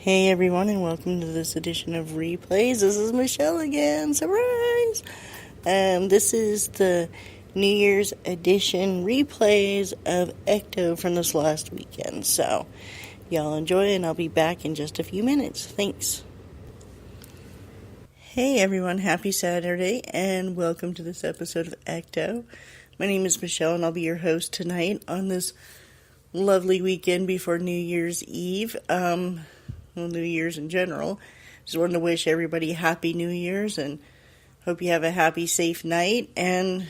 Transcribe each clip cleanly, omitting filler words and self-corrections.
Hey everyone, and welcome to this edition of Replays. This is Michelle again. Surprise! This is the New Year's edition replays of Ecto from this last weekend. So, y'all enjoy, and I'll be back in just a few minutes. Thanks. Hey everyone, happy Saturday, and welcome to this episode of Ecto. My name is Michelle, and I'll be your host tonight on this lovely weekend before New Year's Eve. New Year's in general. Just wanted to wish everybody Happy New Year's and hope you have a happy, safe night and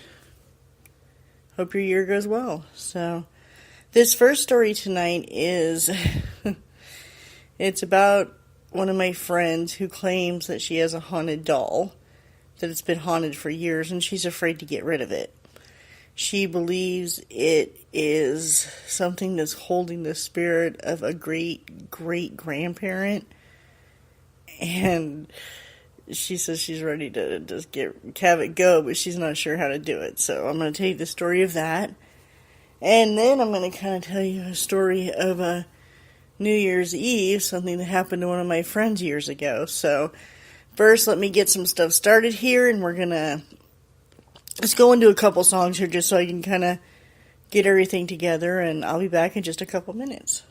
hope your year goes well. So, this first story tonight is, it's about one of my friends who claims that she has a haunted doll, that it's been haunted for years and she's afraid to get rid of it. She believes it is something that's holding the spirit of a great-great-grandparent. And she says she's ready to just have it go, but she's not sure how to do it. So I'm going to tell you the story of that. And then I'm going to kind of tell you a story of a New Year's Eve, something that happened to one of my friends years ago. So first, let me get some stuff started here, and we're going to let's go into a couple songs here just so I can kind of get everything together, and I'll be back in just a couple minutes.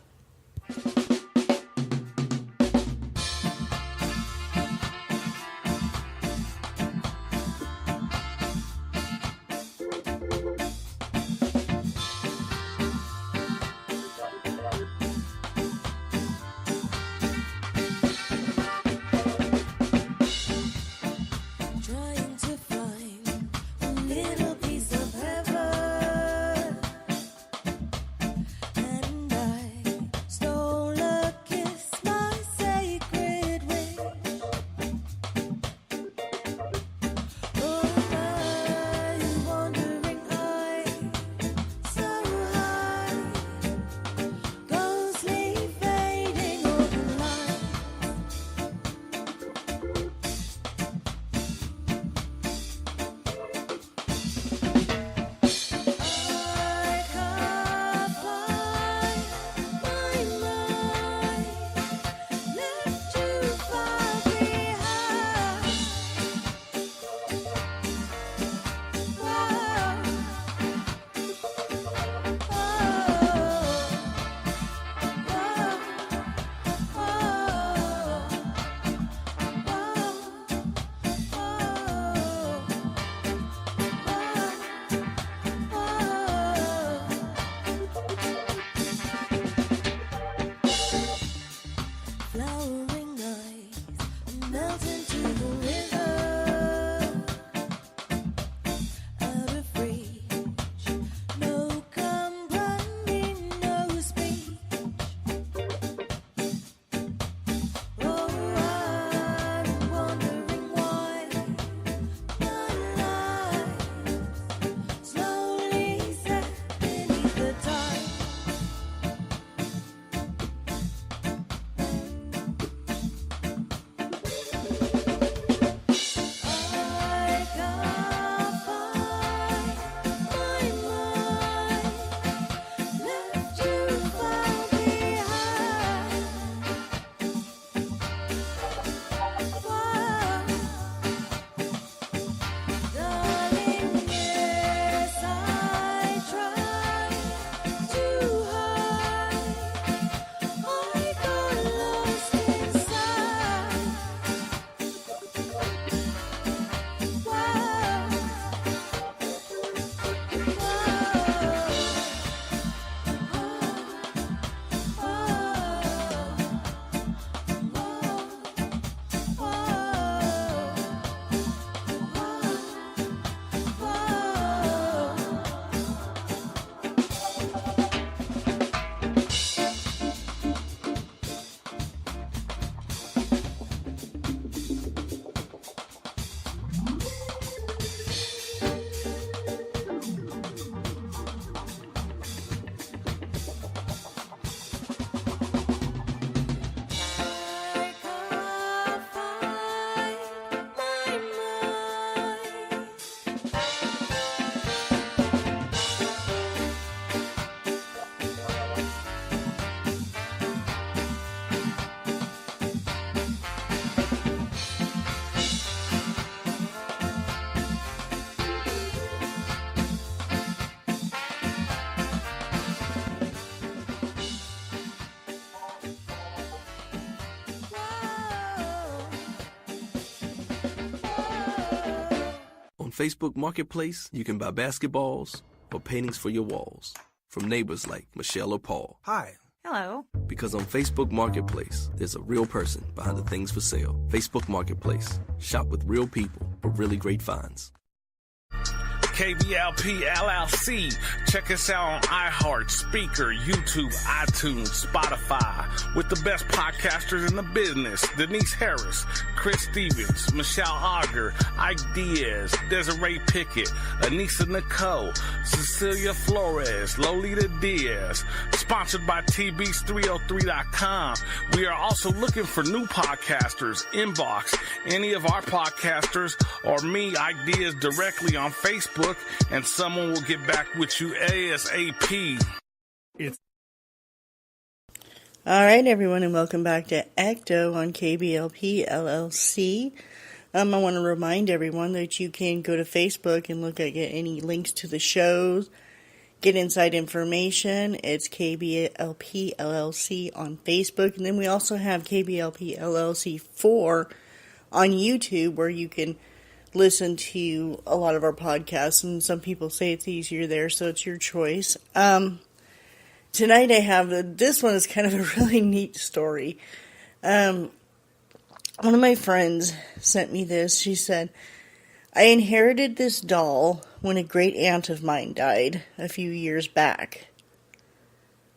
Stole Facebook Marketplace, you can buy basketballs or paintings for your walls from neighbors like Michelle or Paul. Hi. Hello. Because on Facebook Marketplace, there's a real person behind the things for sale. Facebook Marketplace. Shop with real people for really great finds. KBLP LLC. Check us out on iHeart, Speaker, YouTube, iTunes, Spotify. With the best podcasters in the business. Denise Harris, Chris Stevens, Michelle Auger, Ike Diaz, Desiree Pickett, Anissa Nicole, Cecilia Flores, Lolita Diaz. Sponsored by TBs303.com. We are also looking for new podcasters. Inbox any of our podcasters or me, Ike Diaz, directly on Facebook, and someone will get back with you ASAP. All right, everyone, and welcome back to Ecto on KBLP LLC. I want to remind everyone that you can go to Facebook and look at any links to the shows, get inside information. It's KBLP LLC on Facebook, and then we also have KBLP LLC 4 on YouTube, where you can listen to a lot of our podcasts, and some people say it's easier there, so it's your choice. Tonight I have, this one is kind of a really neat story. One of my friends sent me this. She said, I inherited this doll when a great aunt of mine died a few years back.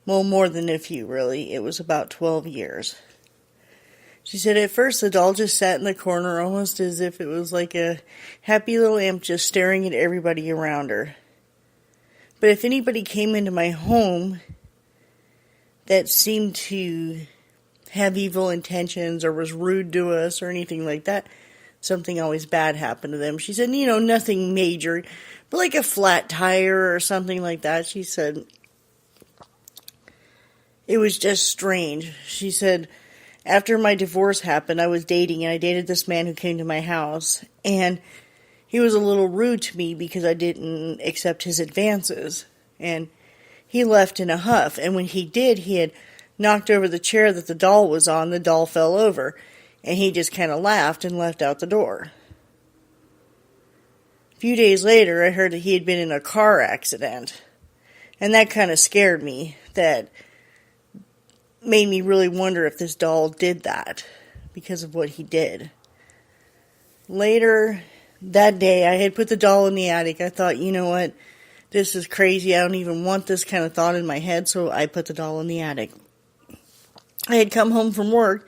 Well, more than a few, really. It was about 12 years. She said at first the doll just sat in the corner almost as if it was like a happy little imp just staring at everybody around her. But if anybody came into my home that seemed to have evil intentions or was rude to us or anything like that, something always bad happened to them. She said, nothing major, but like a flat tire or something like that. She said, it was just strange. She said, after my divorce happened, I was dating, and I dated this man who came to my house, and he was a little rude to me because I didn't accept his advances, and he left in a huff, and when he did, he had knocked over the chair that the doll was on. The doll fell over, and he just kind of laughed and left out the door. A few days later, I heard that he had been in a car accident, and that kind of scared me. That made me really wonder if this doll did that because of what he did. Later that day, I had put the doll in the attic. I thought, you know what, this is crazy. I don't even want this kind of thought in my head, so I put the doll in the attic. I had come home from work,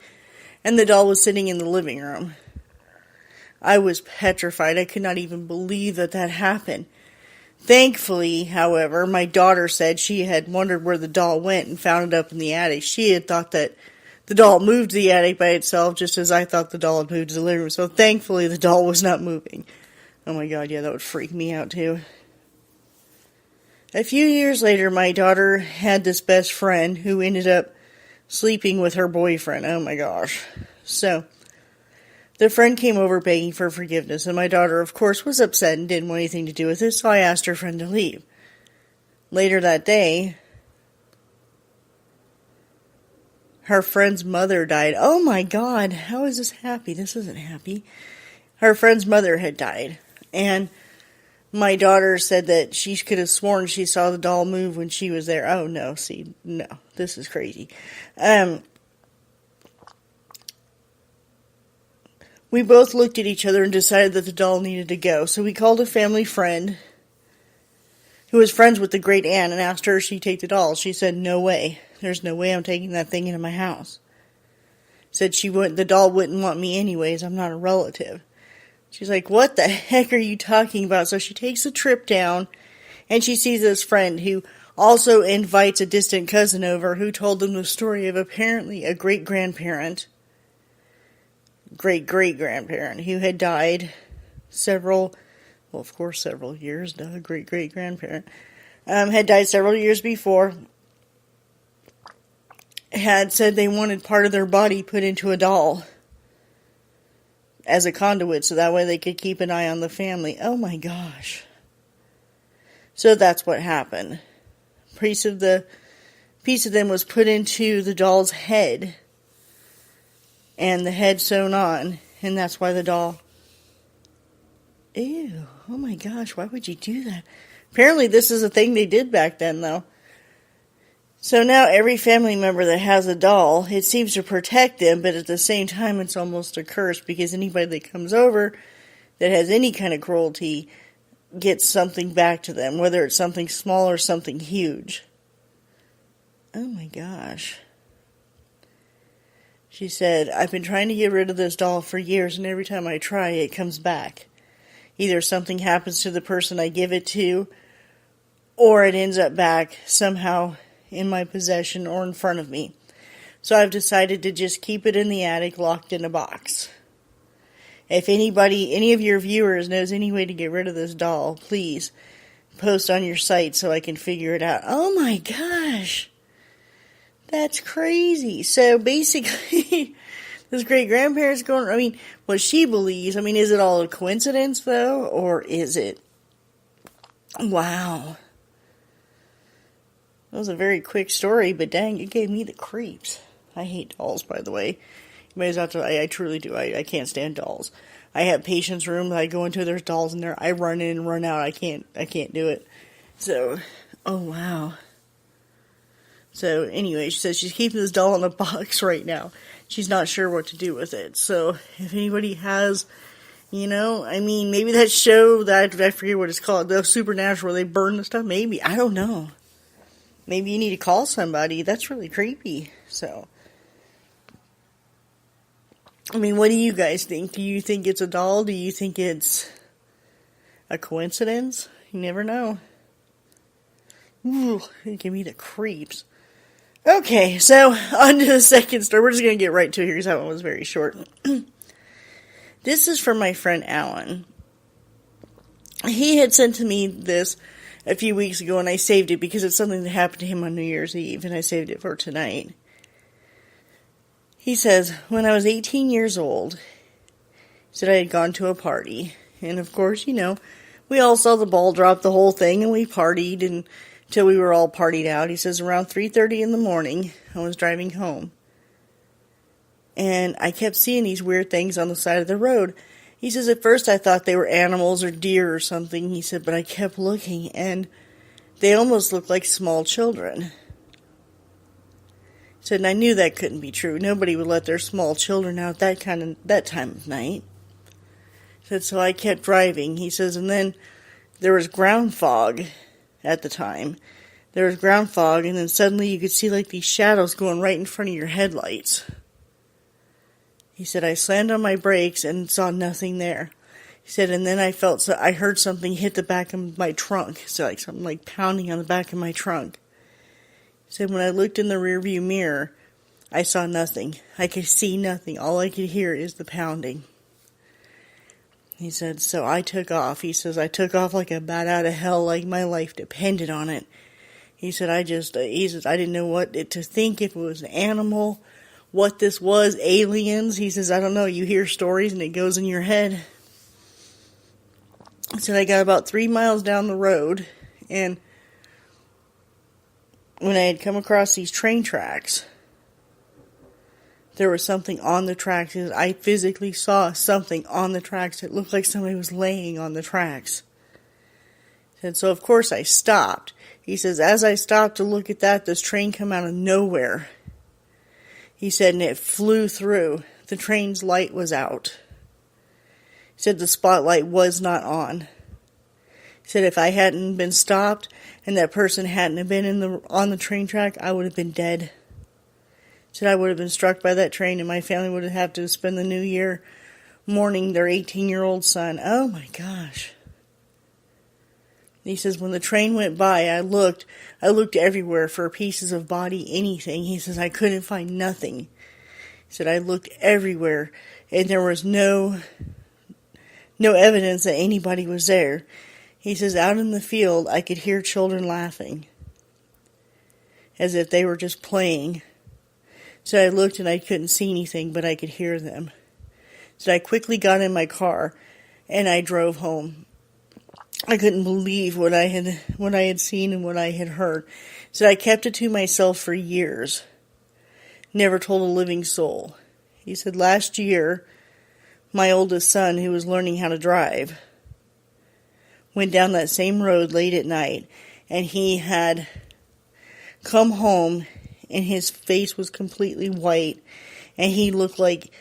and the doll was sitting in the living room. I was petrified. I could not even believe that happened. Thankfully, however, my daughter said she had wondered where the doll went and found it up in the attic. She had thought that the doll moved to the attic by itself, just as I thought the doll had moved to the living room. So thankfully, the doll was not moving. Oh my God, yeah, that would freak me out too. A few years later, my daughter had this best friend who ended up sleeping with her boyfriend. Oh my gosh. So the friend came over begging for forgiveness, and my daughter, of course, was upset and didn't want anything to do with it, so I asked her friend to leave. Later that day, her friend's mother died. Oh my God, how is this happy? This isn't happy. Her friend's mother had died, and my daughter said that she could have sworn she saw the doll move when she was there. Oh no, no, this is crazy. We both looked at each other and decided that the doll needed to go. So we called a family friend who was friends with the great aunt and asked her if she'd take the doll. She said, no way. There's no way I'm taking that thing into my house. Said the doll wouldn't want me anyways. I'm not a relative. She's like, what the heck are you talking about? So she takes a trip down, and she sees this friend who also invites a distant cousin over, who told them the story of apparently a great-great-grandparent who had died several years, great-great-grandparent, had died several years before, had said they wanted part of their body put into a doll as a conduit, so that way they could keep an eye on the family. Oh my gosh. So that's what happened. Piece of them was put into the doll's head, and the head sewn on, and that's why the doll Ew. Oh my gosh, why would you do that? Apparently this is a thing they did back then, though. So now every family member that has a doll, it seems to protect them, but at the same time it's almost a curse because anybody that comes over that has any kind of cruelty gets something back to them, whether it's something small or something huge. Oh my gosh. She said, I've been trying to get rid of this doll for years, and every time I try, it comes back. Either something happens to the person I give it to, or it ends up back somehow in my possession or in front of me. So I've decided to just keep it in the attic locked in a box. If any of your viewers knows any way to get rid of this doll, please post on your site so I can figure it out. Oh my gosh. That's crazy. So basically, this great-grandparent's going, what she believes, is it all a coincidence though, or is it? Wow. That was a very quick story, but dang, it gave me the creeps. I hate dolls, by the way. I truly do. I can't stand dolls. I have patients' room that I go into, there's dolls in there. I run in and run out. I can't do it. So, oh wow. So anyway, she says she's keeping this doll in a box right now. She's not sure what to do with it. So if anybody has, maybe that show that, I forget what it's called, the Supernatural, where they burn the stuff, maybe. I don't know. Maybe you need to call somebody. That's really creepy. So, what do you guys think? Do you think it's a doll? Do you think it's a coincidence? You never know. Ooh, it gave me the creeps. Okay, so on to the second story. We're just going to get right to it here because that one was very short. This is from my friend Alan. He had sent to me this a few weeks ago, and I saved it because it's something that happened to him on New Year's Eve, and I saved it for tonight. He says, when I was 18 years old, he said I had gone to a party, and of course, we all saw the ball drop, the whole thing, and we partied until we were all partied out. He says around 3:30 in the morning, I was driving home, and I kept seeing these weird things on the side of the road. He says, at first I thought they were animals or deer or something. He said, but I kept looking, and they almost looked like small children. He said, and I knew that couldn't be true. Nobody would let their small children out that time of night. He said, so I kept driving. He says, and then there was ground fog at the time. There was ground fog, and then suddenly you could see these shadows going right in front of your headlights. He said, I slammed on my brakes and saw nothing there. He said, and then I heard something hit the back of my trunk. So something pounding on the back of my trunk. He said, when I looked in the rearview mirror, I saw nothing. I could see nothing. All I could hear is the pounding. He said, so I took off. He says, I took off like a bat out of hell, like my life depended on it. He said, I didn't know what to think, if it was an animal, what this was, aliens. He says, I don't know, you hear stories and it goes in your head. He said, I got about 3 miles down the road, and when I had come across these train tracks, there was something on the tracks. I physically saw something on the tracks. It looked like somebody was laying on the tracks. He said, so of course I stopped. He says, as I stopped to look at that, this train come out of nowhere. He said, and it flew through. The train's light was out. He said the spotlight was not on. He said if I hadn't been stopped and that person hadn't been on the train track, I would have been dead. He said I would have been struck by that train, and my family would have had to spend the New Year mourning their 18-year-old son. Oh my gosh. He says, when the train went by, I looked everywhere for pieces of body, anything. He says, I couldn't find nothing. He said, I looked everywhere, and there was no evidence that anybody was there. He says, out in the field, I could hear children laughing, as if they were just playing. So I looked and I couldn't see anything, but I could hear them. So I quickly got in my car, and I drove home. I couldn't believe what I had seen and what I had heard. So I kept it to myself for years. Never told a living soul. He said last year, my oldest son, who was learning how to drive, went down that same road late at night, and he had come home, and his face was completely white, and he looked like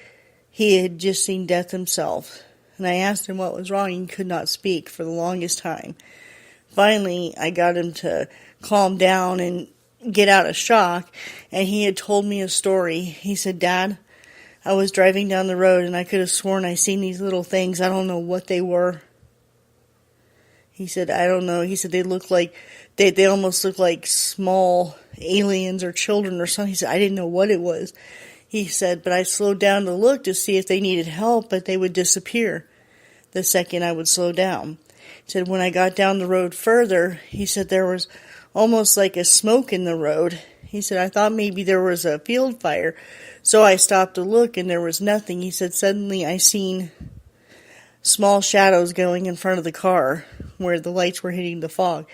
he had just seen death himself. And I asked him what was wrong. He could not speak for the longest time. Finally, I got him to calm down and get out of shock, and he had told me a story. He said, "Dad, I was driving down the road, and I could have sworn I seen these little things. I don't know what they were." He said, "I don't know." He said, "They look like, they almost look like small aliens or children or something." He said, "I didn't know what it was." He said, "But I slowed down to look to see if they needed help, but they would disappear the second I would slow down." He said, "When I got down the road further," he said, "there was almost like a smoke in the road." He said, "I thought maybe there was a field fire, so I stopped to look, and there was nothing." He said, "Suddenly I seen small shadows going in front of the car where the lights were hitting the fog."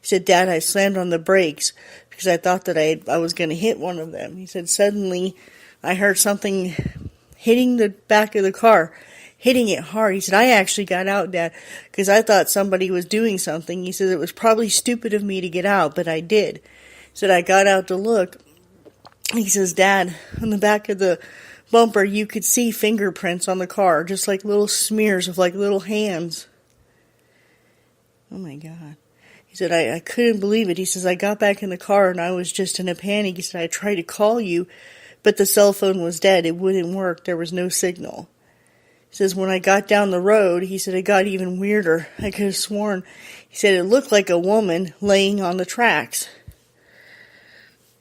He said, "Dad, I slammed on the brakes because I thought that I was going to hit one of them." He said, "Suddenly I heard something hitting the back of the car, hitting it hard." He said, "I actually got out, Dad, because I thought somebody was doing something." He said, "It was probably stupid of me to get out, but I did." He said, "I got out to look." He says, "Dad, on the back of the bumper, you could see fingerprints on the car, just like little smears of like little hands." Oh my God. He said, I couldn't believe it. He says, "I got back in the car and I was just in a panic." He said, "I tried to call you, but the cell phone was dead. It wouldn't work. There was no signal." He says, "When I got down the road," he said, "it got even weirder. I could have sworn," he said, "it looked like a woman laying on the tracks."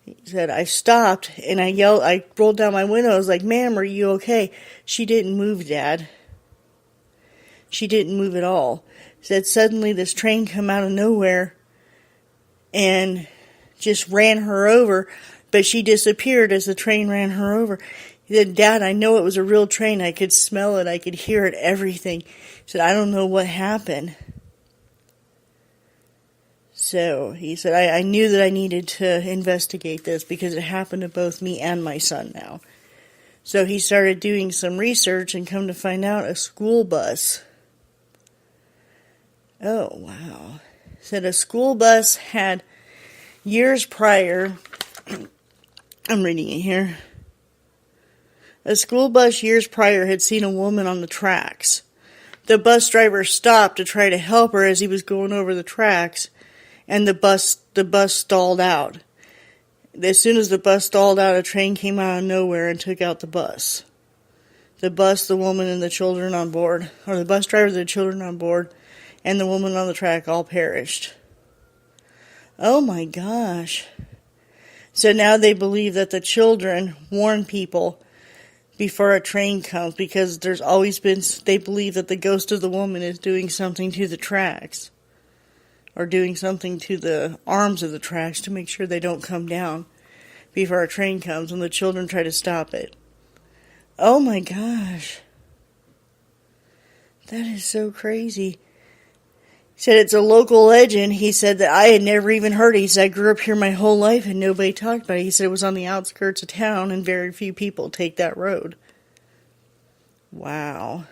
He said, "I stopped and I yelled, I rolled down my window. I was like, 'Ma'am, are you okay?' She didn't move, Dad. She didn't move at all." He said, "Suddenly this train come out of nowhere and just ran her over, but she disappeared as the train ran her over." He said, "Dad, I know it was a real train. I could smell it. I could hear it, everything." He said, "I don't know what happened." So he said, I knew that I needed to investigate this because it happened to both me and my son now. So he started doing some research and come to find out a school bus. Oh, wow. Said a school bus had years prior, I'm reading it here. A school bus years prior had seen a woman on the tracks. The bus driver stopped to try to help her as he was going over the tracks, and the bus stalled out. As soon as the bus stalled out, a train came out of nowhere and took out the bus. The bus, the woman, and the children on board, or the bus driver, the children on board, and the woman on the track all perished. Oh my gosh. So now they believe that the children warn people before a train comes, because there's always been, they believe that the ghost of the woman is doing something to the tracks, or doing something to the arms of the tracks to make sure they don't come down before a train comes, and the children try to stop it. Oh my gosh. That is so crazy. He said it's a local legend. He said that I had never even heard it. He said, "I grew up here my whole life and nobody talked about it." He said it was on the outskirts of town and very few people take that road. Wow.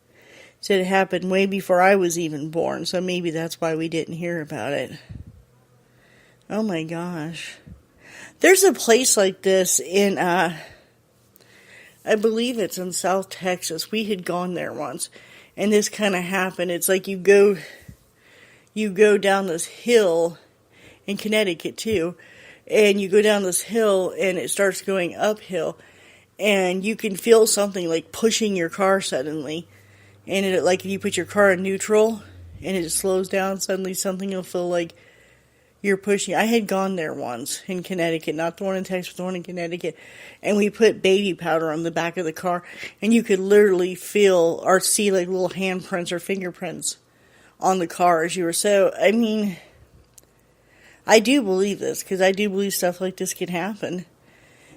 He said it happened way before I was even born, so maybe that's why we didn't hear about it. Oh my gosh. There's a place like this in, I believe it's in South Texas. We had gone there once, and this kind of happened. It's like you go down this hill in Connecticut too, and you go down this hill and it starts going uphill, and you can feel something like pushing your car suddenly, and it, like if you put your car in neutral and it slows down, suddenly something will feel like you're pushing. I had gone there once in Connecticut, not the one in Texas, but the one in Connecticut, and we put baby powder on the back of the car, and you could literally feel or see like little handprints or fingerprints on the car as you were. So, I mean, I do believe this, because I do believe stuff like this can happen.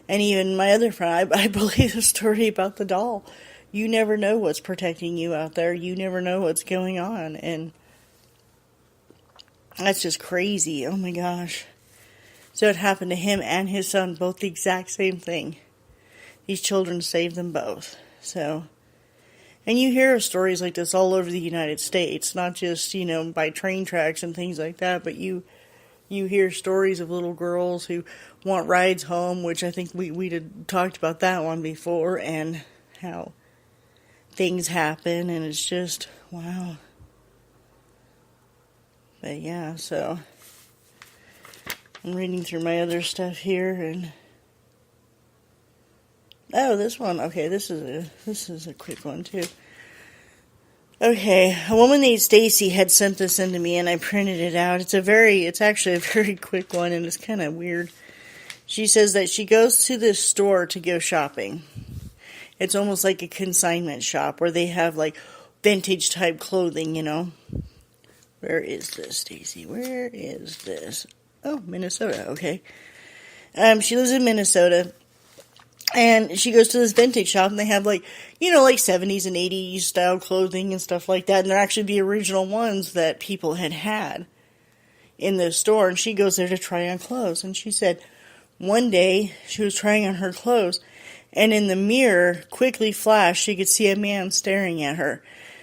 And even my other friend, I believe the story about the doll. You never know what's protecting you out there. You never know what's going on, and that's just crazy. Oh my gosh. So it happened to him and his son, both the exact same thing. These children saved them both. So, And you hear of stories like this all over the United States, not just, by train tracks and things like that, but you hear stories of little girls who want rides home, which I think we had talked about that one before, and how things happen, and it's just, wow. But yeah, so I'm reading through my other stuff here, and oh, this one, okay, this is a quick one too. Okay, a woman named Stacy had sent this in to me, and I printed it out. It's actually a very quick one, and it's kind of weird. She says that she goes to this store to go shopping. It's almost like a consignment shop where they have like vintage type clothing, Where is this, Stacy? Where is this? Oh, Minnesota, okay. She lives in Minnesota. And she goes to this vintage shop, and they have, like 70s and 80s style clothing and stuff like that. And they're actually the original ones that people had in this store. And she goes there to try on clothes. And she said one day she was trying on her clothes, and in the mirror, quickly flashed, she could see a man staring at her.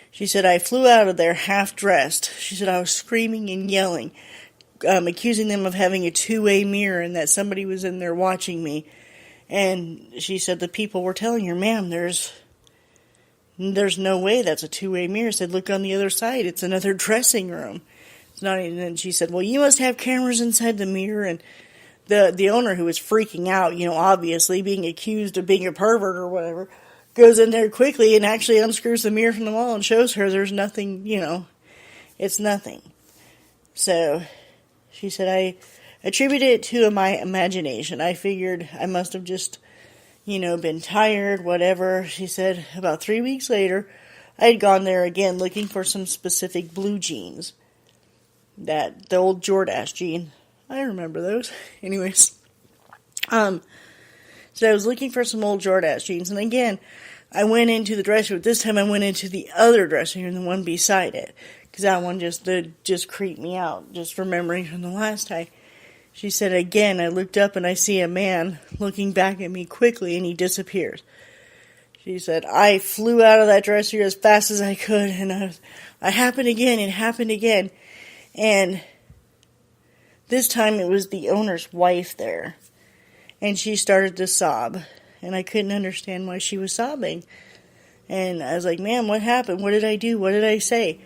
She said, I flew out of there half-dressed. She said, I was screaming and yelling, accusing them of having a two-way mirror and that somebody was in there watching me. And she said the people were telling her, ma'am, there's no way that's a two-way mirror. Said, look on the other side. It's another dressing room. It's not even. And she said, well, you must have cameras inside the mirror. And the owner, who was freaking out, obviously being accused of being a pervert or whatever, goes in there quickly and actually unscrews the mirror from the wall and shows her there's nothing, it's nothing. So she said, I attributed it to my imagination. I figured I must have just, been tired, whatever. She said about 3 weeks later, I had gone there again looking for some specific blue jeans. The old Jordache jean. I remember those. Anyways. So I was looking for some old Jordache jeans. And again, I went into the dressing room. This time I went into the other dressing room, the one beside it. Because that one just creeped me out, just remembering from the last time. She said, again, I looked up and I see a man looking back at me quickly, and he disappears. She said, I flew out of that dressing room as fast as I could, and it happened again. And this time it was the owner's wife there. And she started to sob, and I couldn't understand why she was sobbing. And I was like, ma'am, what happened? What did I do? What did I say?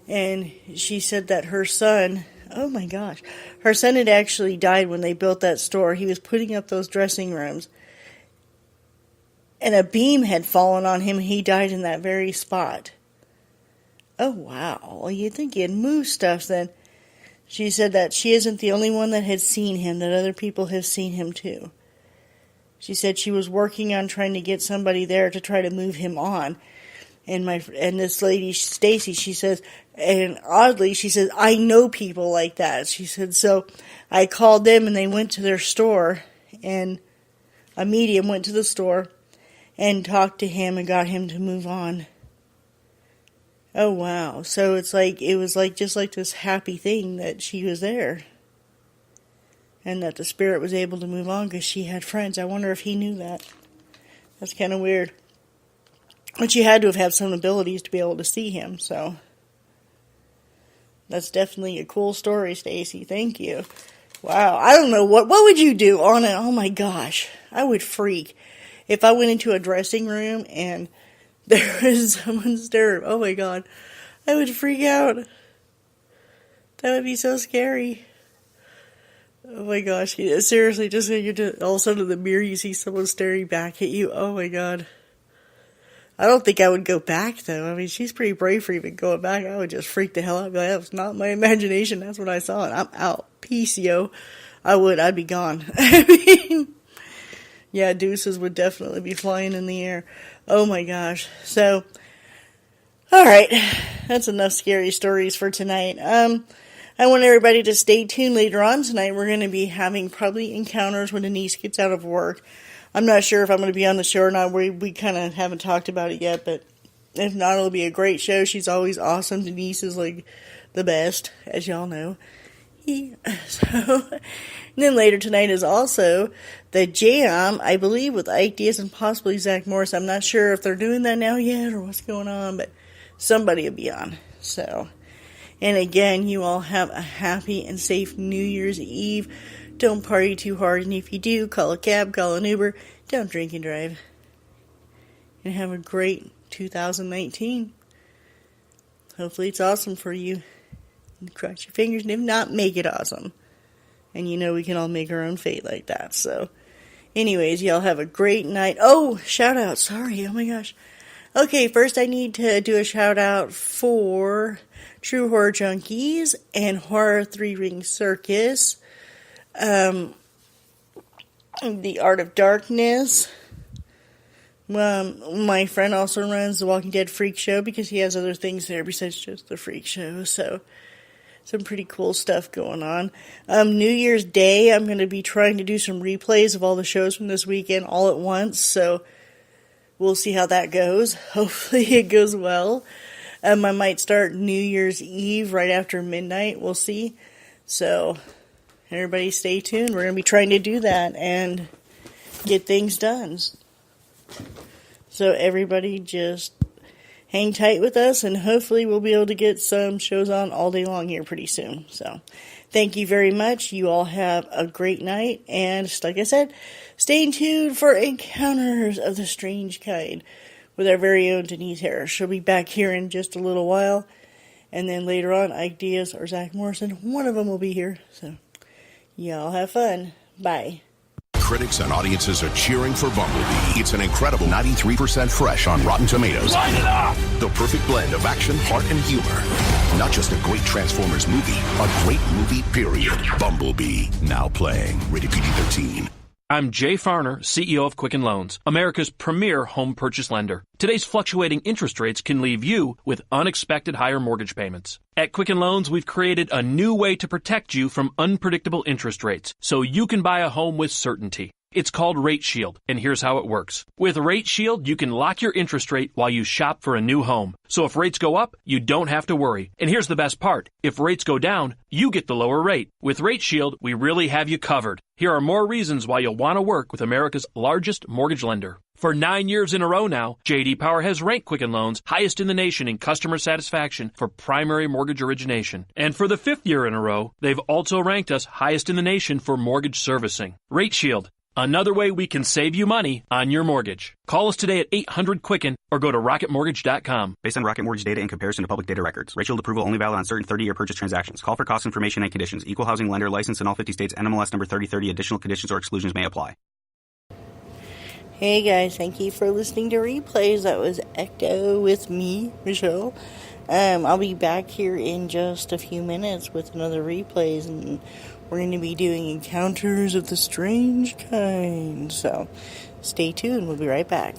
And she said that her son, oh my gosh, her son had actually died when they built that store. He was putting up those dressing rooms, and a beam had fallen on him, and he died in that very spot. Oh, wow. Well, you'd think he'd move stuff then. She said that she isn't the only one that had seen him, that other people have seen him too. She said she was working on trying to get somebody there to try to move him on. And this lady, Stacy, she says, and oddly, she says, I know people like that. She said, so I called them, and they went to their store, and a medium went to the store and talked to him and got him to move on. Oh, wow. So it was just like this happy thing that she was there. And that the spirit was able to move on because she had friends. I wonder if he knew that. That's kind of weird. But she had to have had some abilities to be able to see him, so that's definitely a cool story, Stacy. Thank you. Wow, I don't know, what would you do on it? Oh my gosh, I would freak. If I went into a dressing room and there was someone staring, oh my god, I would freak out. That would be so scary. Oh my gosh, seriously, just all of a sudden in the mirror you see someone staring back at you. Oh my god. I don't think I would go back, though. I mean, she's pretty brave for even going back. I would just freak the hell out. I'd be like, that was not my imagination. That's what I saw, and I'm out. Peace, yo. I'd be gone. I mean, yeah, deuces would definitely be flying in the air. Oh my gosh. So, alright. That's enough scary stories for tonight. I want everybody to stay tuned later on tonight. We're going to be having probably encounters when Denise gets out of work. I'm not sure if I'm going to be on the show or not. We kind of haven't talked about it yet, but if not, it'll be a great show. She's always awesome. Denise is like the best, as y'all know. So, and then later tonight is also the Jam, I believe, with Ike Diaz and possibly Zach Morris. I'm not sure if they're doing that now yet or what's going on, but somebody will be on. So, and again, you all have a happy and safe New Year's Eve. Don't party too hard, and if you do, call a cab, call an Uber. Don't drink and drive. And have a great 2019. Hopefully it's awesome for you. Cross your fingers, and if not, make it awesome. And you know we can all make our own fate like that. So, anyways, y'all have a great night. Oh, shout out. Sorry. Oh my gosh. Okay, first I need to do a shout out for True Horror Junkies and Horror 3-Ring Circus. The Art of Darkness. My friend also runs the Walking Dead Freak Show because he has other things there besides just the Freak Show. So, some pretty cool stuff going on. New Year's Day, I'm going to be trying to do some replays of all the shows from this weekend all at once. So, we'll see how that goes. Hopefully it goes well. I might start New Year's Eve right after midnight. We'll see. So, everybody stay tuned. We're going to be trying to do that and get things done. So everybody just hang tight with us, and hopefully we'll be able to get some shows on all day long here pretty soon. So thank you very much. You all have a great night, and just like I said, stay tuned for Encounters of the Strange Kind with our very own Denise Harris. She'll be back here in just a little while, and then later on, Ike Diaz or Zach Morrison, one of them will be here. So y'all have fun. Bye. Critics and audiences are cheering for Bumblebee. It's an incredible 93% fresh on Rotten Tomatoes. Light it up! The perfect blend of action, heart, and humor. Not just a great Transformers movie, a great movie, period. Bumblebee, now playing. Rated PG-13. I'm Jay Farner, CEO of Quicken Loans, America's premier home purchase lender. Today's fluctuating interest rates can leave you with unexpected higher mortgage payments. At Quicken Loans, we've created a new way to protect you from unpredictable interest rates so you can buy a home with certainty. It's called Rate Shield, and here's how it works. With Rate Shield, you can lock your interest rate while you shop for a new home. So if rates go up, you don't have to worry. And here's the best part. If rates go down, you get the lower rate. With Rate Shield, we really have you covered. Here are more reasons why you'll want to work with America's largest mortgage lender. For 9 years in a row now, J.D. Power has ranked Quicken Loans highest in the nation in customer satisfaction for primary mortgage origination. And for the 5th year in a row, they've also ranked us highest in the nation for mortgage servicing. Rate Shield. Another way we can save you money on your mortgage. Call us today at 800-QUICKEN or go to rocketmortgage.com. Based on Rocket Mortgage data in comparison to public data records. Rate Shield approval only valid on certain 30-year purchase transactions. Call for cost information and conditions. Equal housing lender licensed in all 50 states. NMLS number 3030. Additional conditions or exclusions may apply. Hey guys, thank you for listening to Replays. That was Ecto with me, Michelle. I'll be back here in just a few minutes with another Replays, and we're going to be doing Encounters of the Strange Kind. So, stay tuned. We'll be right back.